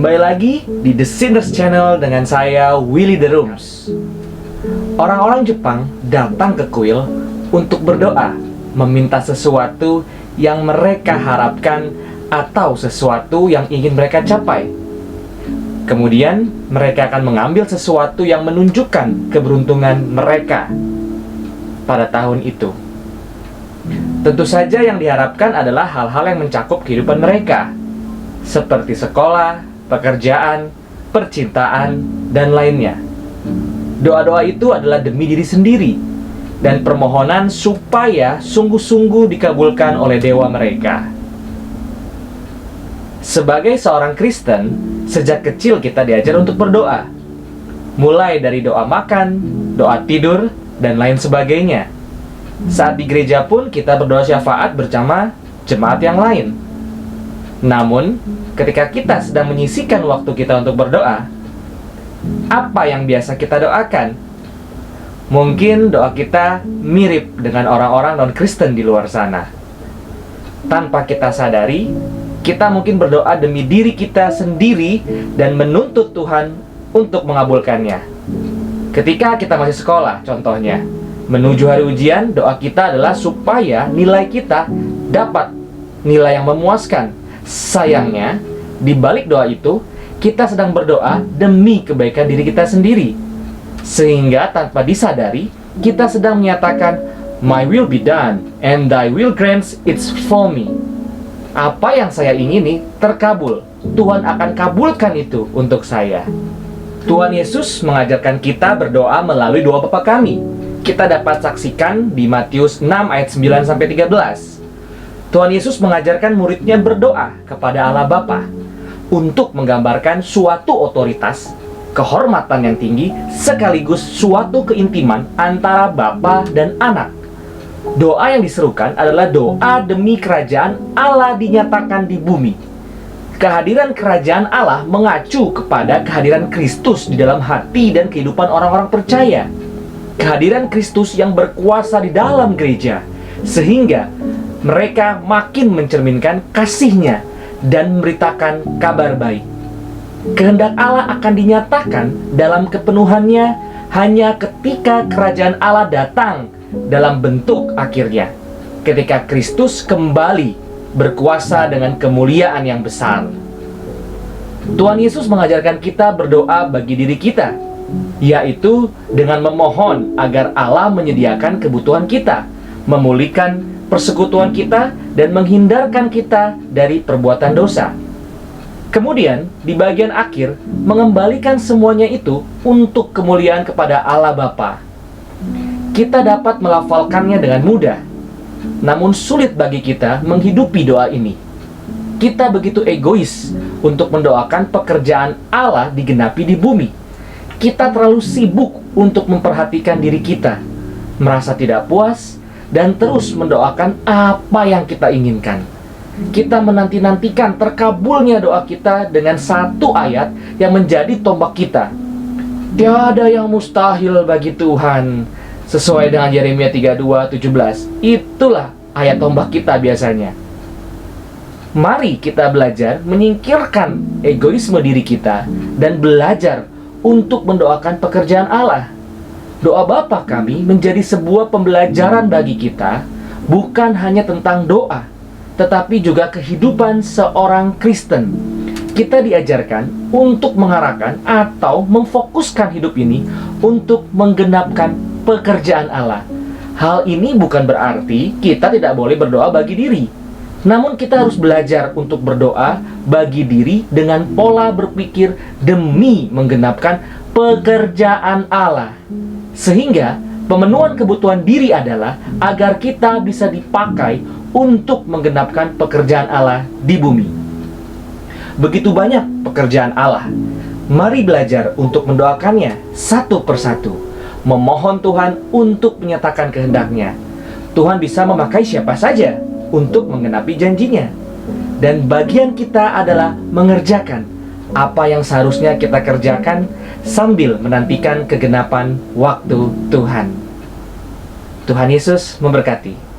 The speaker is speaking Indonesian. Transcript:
Kembali lagi di The Sinners Channel dengan saya, Willy The Rooms. Orang-orang Jepang datang ke kuil untuk berdoa, meminta sesuatu yang mereka harapkan atau sesuatu yang ingin mereka capai. Kemudian mereka akan mengambil sesuatu yang menunjukkan keberuntungan mereka pada tahun itu. Tentu saja yang diharapkan adalah hal-hal yang mencakup kehidupan mereka, seperti sekolah, pekerjaan, percintaan, dan lainnya. Doa-doa itu adalah demi diri sendiri dan permohonan supaya sungguh-sungguh dikabulkan oleh dewa mereka. Sebagai seorang Kristen, sejak kecil kita diajar untuk berdoa, mulai dari doa makan, doa tidur, dan lain sebagainya. Saat di gereja pun kita berdoa syafaat bersama jemaat yang lain. Namun, ketika kita sedang menyisihkan waktu kita untuk berdoa, apa yang biasa kita doakan? Mungkin doa kita mirip dengan orang-orang non-Kristen di luar sana. Tanpa kita sadari, kita mungkin berdoa demi diri kita sendiri dan menuntut Tuhan untuk mengabulkannya. Ketika kita masih sekolah, contohnya, menuju hari ujian, doa kita adalah supaya nilai kita dapat nilai yang memuaskan. Sayangnya, di balik doa itu, kita sedang berdoa demi kebaikan diri kita sendiri. Sehingga tanpa disadari, kita sedang menyatakan, "My will be done, and thy will grants it for me." Apa yang saya ingini terkabul. Tuhan akan kabulkan itu untuk saya. Tuhan Yesus mengajarkan kita berdoa melalui doa Bapa kami. Kita dapat saksikan di Matius 6 ayat 9-13. Tuhan Yesus mengajarkan muridnya berdoa kepada Allah Bapa untuk menggambarkan suatu otoritas, kehormatan yang tinggi, sekaligus suatu keintiman antara Bapa dan Anak. Doa yang diserukan adalah doa demi kerajaan Allah dinyatakan di bumi. Kehadiran kerajaan Allah mengacu kepada kehadiran Kristus di dalam hati dan kehidupan orang-orang percaya. Kehadiran Kristus yang berkuasa di dalam gereja, sehingga mereka makin mencerminkan kasih-Nya dan memberitakan kabar baik. Kehendak Allah akan dinyatakan dalam kepenuhannya hanya ketika kerajaan Allah datang dalam bentuk akhirnya, ketika Kristus kembali berkuasa dengan kemuliaan yang besar. Tuhan Yesus mengajarkan kita berdoa bagi diri kita, yaitu dengan memohon agar Allah menyediakan kebutuhan kita, memulihkan persekutuan kita, dan menghindarkan kita dari perbuatan dosa. Kemudian, di bagian akhir, mengembalikan semuanya itu untuk kemuliaan kepada Allah Bapa. Kita dapat melafalkannya dengan mudah, namun sulit bagi kita menghidupi doa ini. Kita begitu egois untuk mendoakan pekerjaan Allah digenapi di bumi. Kita terlalu sibuk untuk memperhatikan diri kita, merasa tidak puas, dan terus mendoakan apa yang kita inginkan. Kita menanti-nantikan terkabulnya doa kita dengan satu ayat yang menjadi tombak kita. Tiada yang mustahil bagi Tuhan, sesuai dengan Yeremia 32:17. Itulah ayat tombak kita biasanya. Mari kita belajar menyingkirkan egoisme diri kita dan belajar untuk mendoakan pekerjaan Allah. Doa Bapa kami menjadi sebuah pembelajaran bagi kita, bukan hanya tentang doa, tetapi juga kehidupan seorang Kristen. Kita diajarkan untuk mengarahkan atau memfokuskan hidup ini untuk menggenapkan pekerjaan Allah. Hal ini bukan berarti kita tidak boleh berdoa bagi diri. Namun kita harus belajar untuk berdoa bagi diri dengan pola berpikir demi menggenapkan pekerjaan Allah. Sehingga pemenuhan kebutuhan diri adalah agar kita bisa dipakai untuk menggenapkan pekerjaan Allah di bumi. Begitu banyak pekerjaan Allah. Mari belajar untuk mendoakannya satu persatu. Memohon Tuhan untuk menyatakan kehendak-Nya. Tuhan bisa memakai siapa saja untuk menggenapi janjinya. Dan bagian kita adalah mengerjakan apa yang seharusnya kita kerjakan sambil menantikan kegenapan waktu Tuhan. Tuhan Yesus memberkati.